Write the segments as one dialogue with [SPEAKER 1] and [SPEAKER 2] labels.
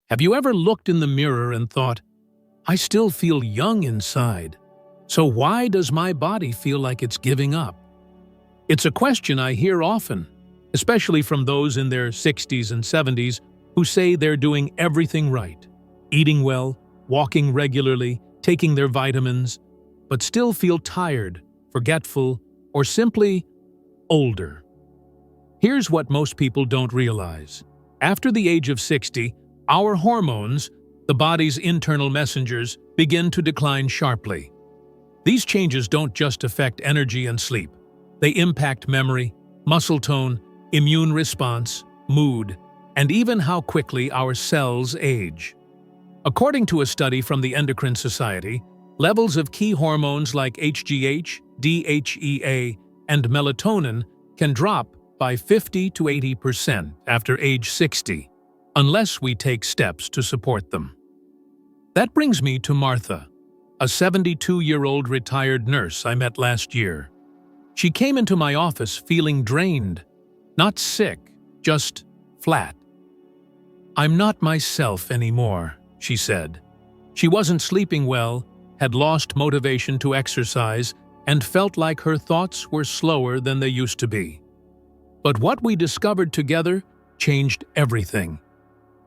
[SPEAKER 1] Have you ever looked in the mirror and thought, I still feel young inside, so why does my body feel like it's giving up? It's a question I hear often, especially from those in their 60s and 70s who say they're doing everything right, eating well, walking regularly, taking their vitamins, but still feel tired, forgetful, or simply older. Here's what most people don't realize. After the age of 60, our hormones, the body's internal messengers, begin to decline sharply. These changes don't just affect energy and sleep. They impact memory, muscle tone, immune response, mood, and even how quickly our cells age. According to a study from the Endocrine Society, levels of key hormones like HGH, DHEA, and melatonin can drop by 50 to 80% after age 60, unless we take steps to support them. That brings me to Martha, a 72-year-old retired nurse I met last year. She came into my office feeling drained, not sick, just flat. "I'm not myself anymore," she said. She wasn't sleeping well, had lost motivation to exercise, and felt like her thoughts were slower than they used to be. But what we discovered together changed everything.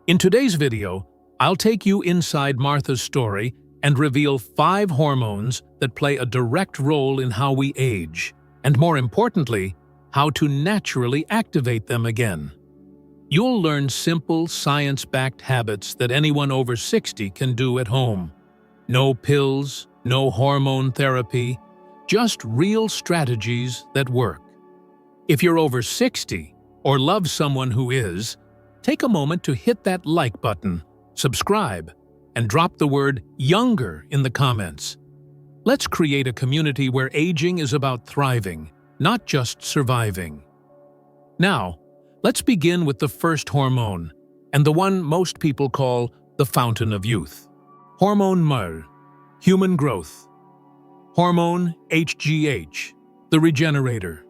[SPEAKER 1] In today's video, I'll take you inside Martha's story and reveal 5 hormones that play a direct role in how we age, and more importantly, how to naturally activate them again. You'll learn simple, science-backed habits that anyone over 60 can do at home. No pills, no hormone therapy, just real strategies that work. If you're over 60 or love someone who is, take a moment to hit that like button, subscribe, and drop the word "younger" in the comments. Let's create a community where aging is about thriving, not just surviving. Now, let's begin with the first hormone, and the one most people call the fountain of youth. Hormone MER, human growth. Hormone HGH, the regenerator.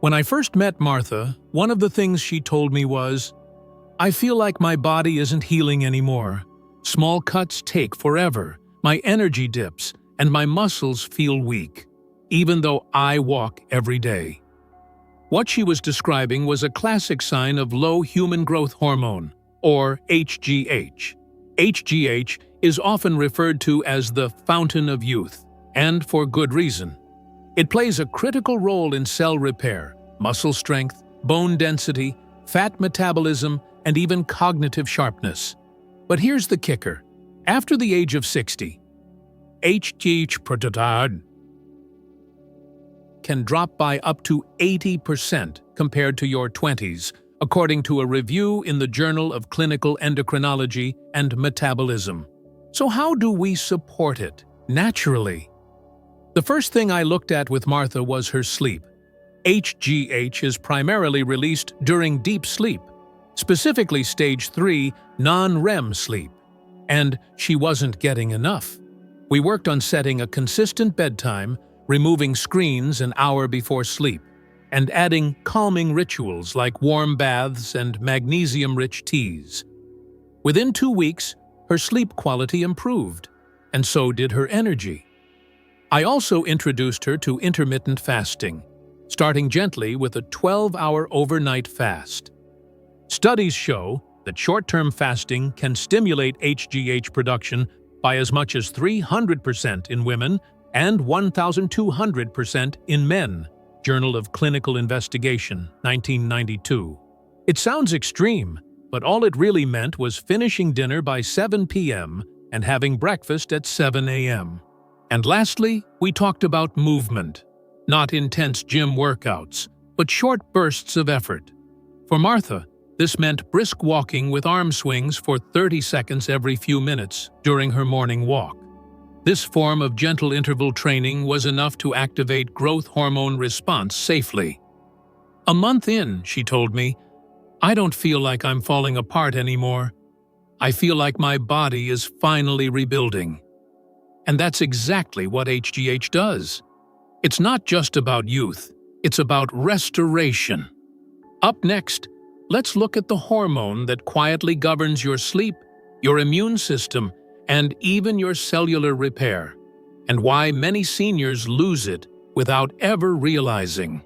[SPEAKER 1] When I first met Martha, one of the things she told me was, "I feel like my body isn't healing anymore. Small cuts take forever, my energy dips, and my muscles feel weak, even though I walk every day." What she was describing was a classic sign of low human growth hormone, or HGH. HGH is often referred to as the fountain of youth, and for good reason. It plays a critical role in cell repair, muscle strength, bone density, fat metabolism, and even cognitive sharpness. But here's the kicker. After the age of 60, HGH can drop by up to 80% compared to your 20s, according to a review in the Journal of Clinical Endocrinology and Metabolism. So how do we support it naturally? The first thing I looked at with Martha was her sleep. HGH is primarily released during deep sleep, specifically stage 3 non-REM sleep, and she wasn't getting enough. We worked on setting a consistent bedtime, removing screens an hour before sleep, and adding calming rituals like warm baths and magnesium-rich teas. Within 2 weeks, her sleep quality improved, and so did her energy. I also introduced her to intermittent fasting, starting gently with a 12-hour overnight fast. Studies show that short-term fasting can stimulate HGH production by as much as 300% in women and 1,200% in men. Journal of Clinical Investigation, 1992. It sounds extreme, but all it really meant was finishing dinner by 7 p.m. and having breakfast at 7 a.m. And lastly, we talked about movement. Not intense gym workouts, but short bursts of effort. For Martha, this meant brisk walking with arm swings for 30 seconds every few minutes during her morning walk. This form of gentle interval training was enough to activate growth hormone response safely. A month in, she told me, "I don't feel like I'm falling apart anymore. I feel like my body is finally rebuilding." And that's exactly what HGH does. It's not just about youth, it's about restoration. Up next, let's look at the hormone that quietly governs your sleep, your immune system, and even your cellular repair, and why many seniors lose it without ever realizing.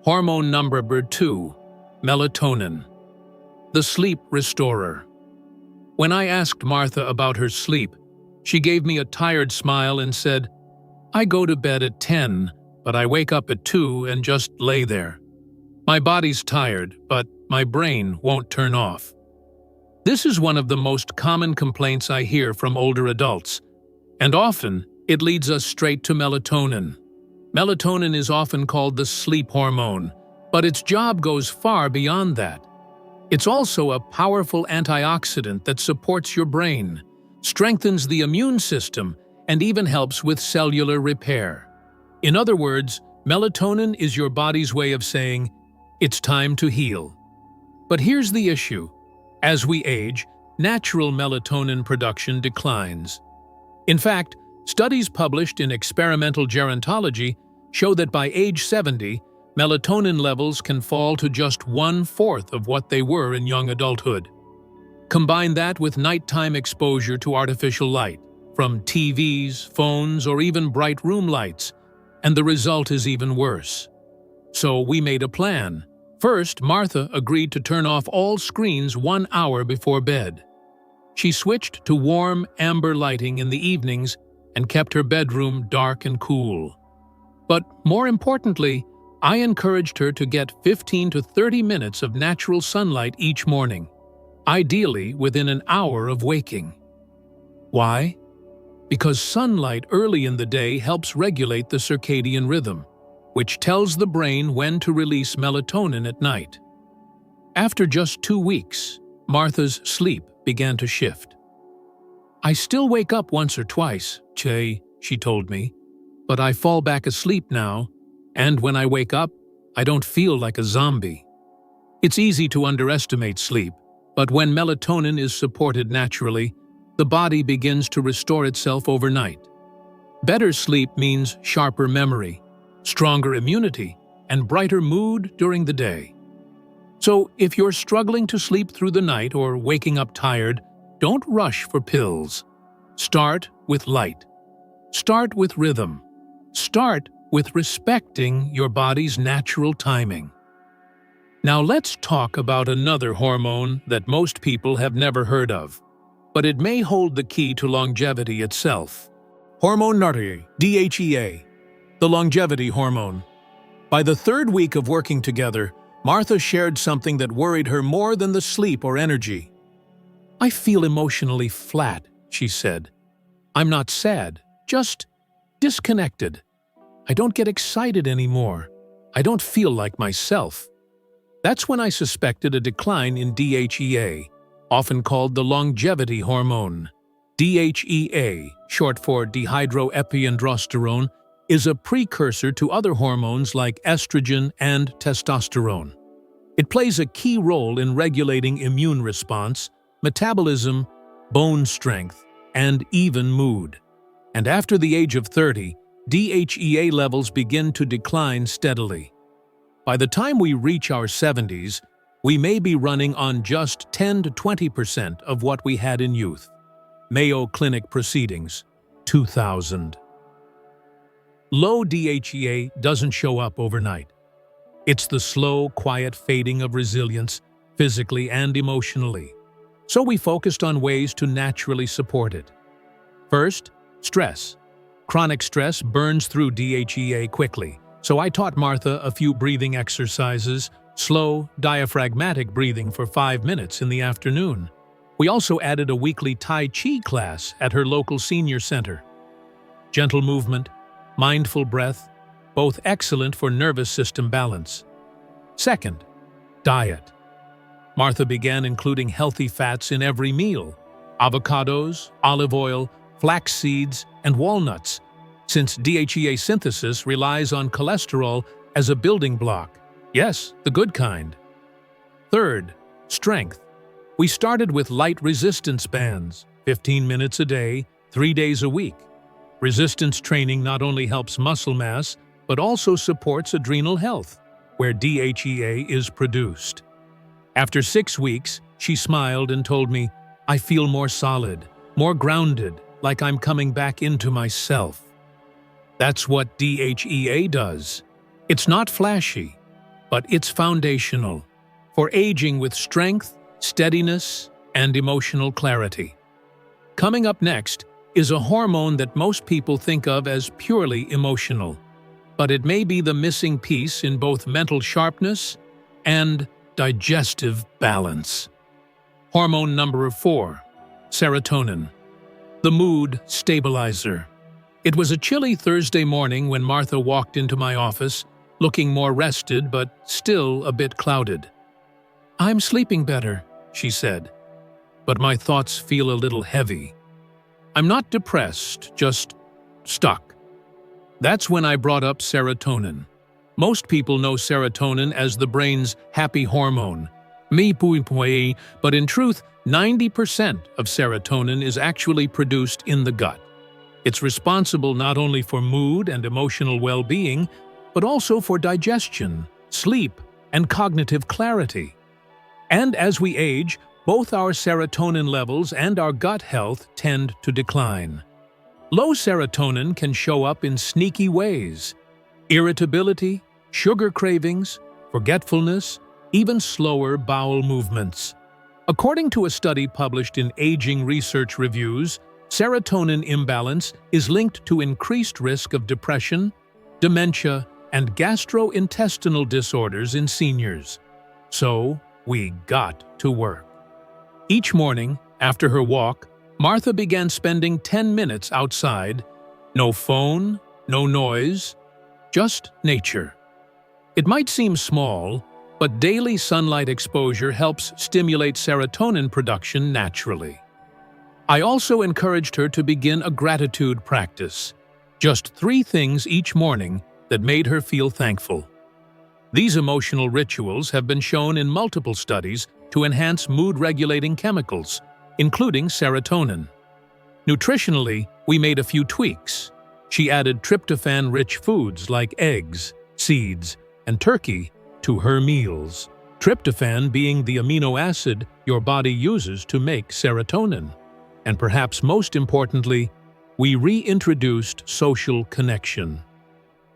[SPEAKER 1] Hormone number 2, melatonin, the sleep restorer. When I asked Martha about her sleep, she gave me a tired smile and said, "I go to bed at 10, but I wake up at 2 and just lay there. My body's tired, but my brain won't turn off." This is one of the most common complaints I hear from older adults, and often it leads us straight to melatonin. Melatonin is often called the sleep hormone, but its job goes far beyond that. It's also a powerful antioxidant that supports your brain, strengthens the immune system, and even helps with cellular repair. In other words, melatonin is your body's way of saying, "It's time to heal." But here's the issue. As we age, natural melatonin production declines. In fact, studies published in Experimental Gerontology show that by age 70, melatonin levels can fall to just 1/4 of what they were in young adulthood. Combine that with nighttime exposure to artificial light, from TVs, phones, or even bright room lights, and the result is even worse. So we made a plan. First, Martha agreed to turn off all screens 1 hour before bed. She switched to warm, amber lighting in the evenings and kept her bedroom dark and cool. But more importantly, I encouraged her to get 15 to 30 minutes of natural sunlight each morning, ideally within an hour of waking. Why? Because sunlight early in the day helps regulate the circadian rhythm, which tells the brain when to release melatonin at night. After just 2 weeks, Martha's sleep began to shift. "I still wake up once or twice, Che," she told me, "but I fall back asleep now, and when I wake up, I don't feel like a zombie." It's easy to underestimate sleep, but when melatonin is supported naturally, the body begins to restore itself overnight. Better sleep means sharper memory, stronger immunity, and brighter mood during the day. So if you're struggling to sleep through the night or waking up tired, don't rush for pills. Start with light. Start with rhythm. Start with respecting your body's natural timing. Now let's talk about another hormone that most people have never heard of, but it may hold the key to longevity itself. Hormone number, DHEA. The longevity hormone. By the 3rd week of working together, Martha shared something that worried her more than the sleep or energy. "I feel emotionally flat," she said. "I'm not sad, just disconnected. I don't get excited anymore. I don't feel like myself." That's when I suspected a decline in DHEA, often called the longevity hormone. DHEA, short for dehydroepiandrosterone, is a precursor to other hormones like estrogen and testosterone. It plays a key role in regulating immune response, metabolism, bone strength, and even mood. And after the age of 30, DHEA levels begin to decline steadily. By the time we reach our 70s, we may be running on just 10 to 20% of what we had in youth. Mayo Clinic Proceedings, 2000. Low DHEA doesn't show up overnight. It's the slow, quiet fading of resilience, physically and emotionally. So we focused on ways to naturally support it. First, stress. Chronic stress burns through DHEA quickly, so I taught Martha a few breathing exercises, slow, diaphragmatic breathing for 5 minutes in the afternoon. We also added a weekly Tai Chi class at her local senior center. Gentle movement, mindful breath, both excellent for nervous system balance. Second, diet. Martha began including healthy fats in every meal: avocados, olive oil, flax seeds, and walnuts, since DHEA synthesis relies on cholesterol as a building block. Yes, the good kind. Third, strength. We started with light resistance bands, 15 minutes a day, 3 days a week. Resistance training not only helps muscle mass, but also supports adrenal health, where DHEA is produced. After 6 weeks, she smiled and told me, I feel more solid, more grounded, like I'm coming back into myself. That's what DHEA does. It's not flashy, but it's foundational for aging with strength, steadiness, and emotional clarity. Coming up next is a hormone that most people think of as purely emotional, but it may be the missing piece in both mental sharpness and digestive balance. Hormone number 4, serotonin, the mood stabilizer. It was a chilly Thursday morning when Martha walked into my office, looking more rested but still a bit clouded. "I'm sleeping better," she said, "but my thoughts feel a little heavy. I'm not depressed, just stuck." That's when I brought up serotonin. Most people know serotonin as the brain's happy hormone, but in truth, 90% of serotonin is actually produced in the gut. It's responsible not only for mood and emotional well-being, but also for digestion, sleep, and cognitive clarity. And as we age, both our serotonin levels and our gut health tend to decline. Low serotonin can show up in sneaky ways: irritability, sugar cravings, forgetfulness, even slower bowel movements. According to a study published in Aging Research Reviews, serotonin imbalance is linked to increased risk of depression, dementia, and gastrointestinal disorders in seniors. So, we got to work. Each morning, after her walk, Martha began spending 10 minutes outside. No phone, no noise, just nature. It might seem small, but daily sunlight exposure helps stimulate serotonin production naturally. I also encouraged her to begin a gratitude practice, just 3 things each morning that made her feel thankful. These emotional rituals have been shown in multiple studies to enhance mood-regulating chemicals, including serotonin. Nutritionally, we made a few tweaks. She added tryptophan-rich foods like eggs, seeds, and turkey to her meals, tryptophan being the amino acid your body uses to make serotonin. And perhaps most importantly, we reintroduced social connection.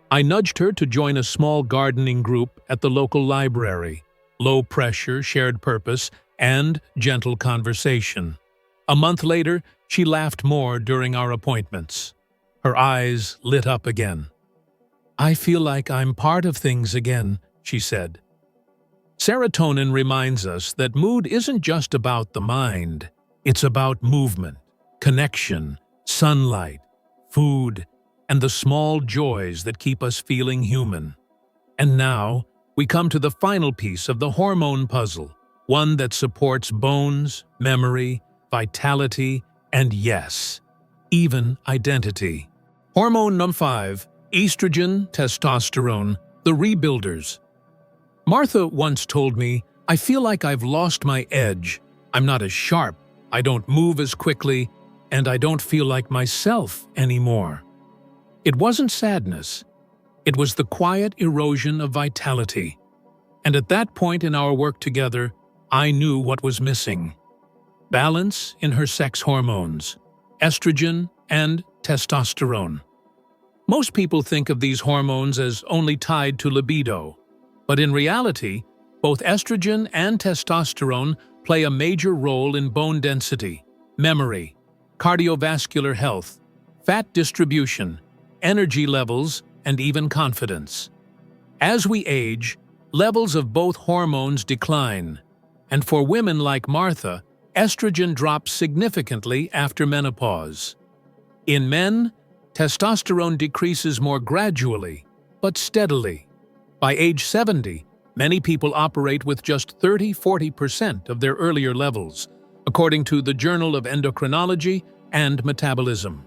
[SPEAKER 1] I nudged her to join a small gardening group at the local library, low pressure, shared purpose, and gentle conversation. A month later, she laughed more during our appointments. Her eyes lit up again. "I feel like I'm part of things again," she said. Serotonin reminds us that mood isn't just about the mind. It's about movement, connection, sunlight, food, and the small joys that keep us feeling human. And now, we come to the final piece of the hormone puzzle, one that supports bones, memory, vitality, and yes, even identity. Hormone number 5, estrogen, testosterone, the rebuilders. Martha once told me, "I feel like I've lost my edge. I'm not as sharp, I don't move as quickly, and I don't feel like myself anymore." It wasn't sadness. It was the quiet erosion of vitality. And at that point in our work together, I knew what was missing. Balance in her sex hormones, estrogen and testosterone. Most people think of these hormones as only tied to libido, but in reality, both estrogen and testosterone play a major role in bone density, memory, cardiovascular health, fat distribution, energy levels, and even confidence. As we age, levels of both hormones decline, and for women like Martha, estrogen drops significantly after menopause. In men, testosterone decreases more gradually, but steadily. By age 70, many people operate with just 30–40% of their earlier levels, according to the Journal of Endocrinology and Metabolism.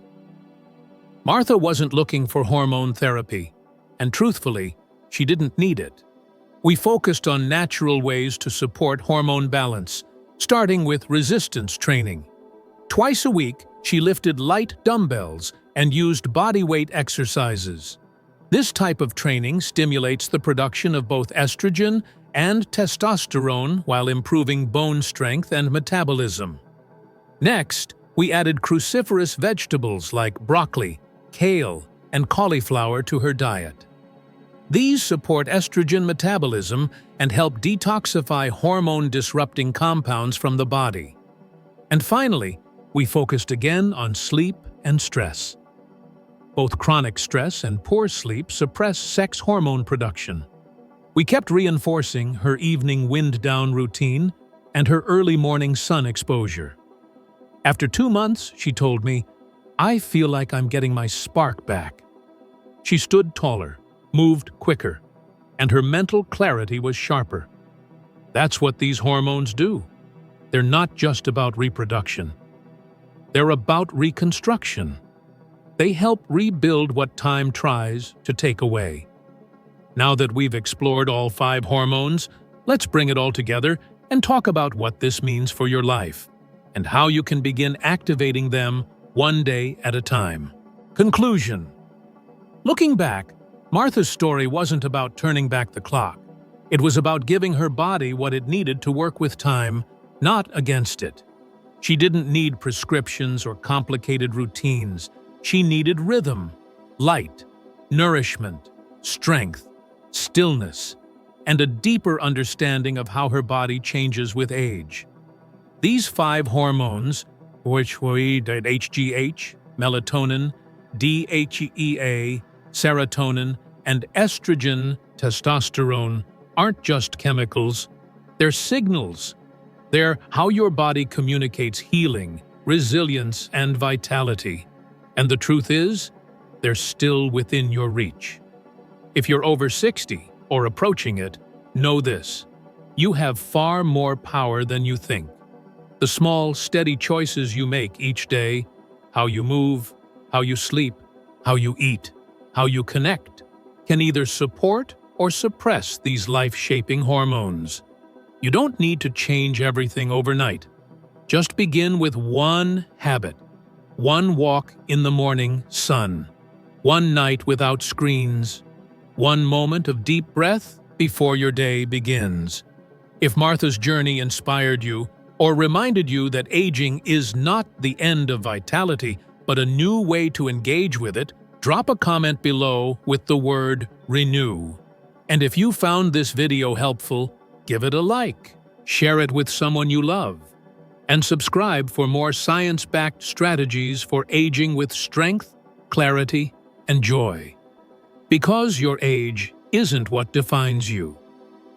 [SPEAKER 1] Martha wasn't looking for hormone therapy, and truthfully, she didn't need it. We focused on natural ways to support hormone balance, starting with resistance training. Twice a week, she lifted light dumbbells and used bodyweight exercises. This type of training stimulates the production of both estrogen and testosterone while improving bone strength and metabolism. Next, we added cruciferous vegetables like broccoli, kale, and cauliflower to her diet. These support estrogen metabolism and help detoxify hormone-disrupting compounds from the body. And finally, we focused again on sleep and stress. Both chronic stress and poor sleep suppress sex hormone production. We kept reinforcing her evening wind-down routine and her early morning sun exposure. After 2 months, she told me, "I feel like I'm getting my spark back." She stood taller, moved quicker, and her mental clarity was sharper. That's what these hormones do. They're not just about reproduction. They're about reconstruction. They help rebuild what time tries to take away. Now that we've explored all 5 hormones, let's bring it all together and talk about what this means for your life and how you can begin activating them one day at a time. Conclusion. Looking back, Martha's story wasn't about turning back the clock. It was about giving her body what it needed to work with time, not against it. She didn't need prescriptions or complicated routines. She needed rhythm, light, nourishment, strength, stillness, and a deeper understanding of how her body changes with age. These 5 hormones, which we did HGH, melatonin, DHEA, serotonin, and estrogen, testosterone, aren't just chemicals. They're signals. They're how your body communicates healing, resilience, and vitality. And the truth is, they're still within your reach. If you're over 60 or approaching it, know this: you have far more power than you think. The small, steady choices you make each day, how you move, how you sleep, how you eat, how you connect, can either support or suppress these life-shaping hormones. You don't need to change everything overnight. Just begin with one habit, one walk in the morning sun, one night without screens, one moment of deep breath before your day begins. If Martha's journey inspired you or reminded you that aging is not the end of vitality, but a new way to engage with it, drop a comment below with the word renew. And if you found this video helpful, give it a like, share it with someone you love, and subscribe for more science-backed strategies for aging with strength, clarity, and joy. Because your age isn't what defines you.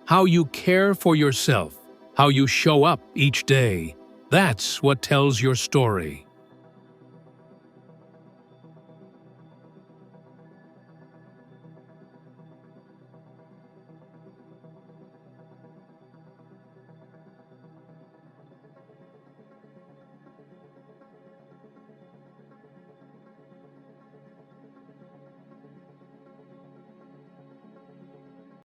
[SPEAKER 1] How you care for yourself, how you show up each day, that's what tells your story.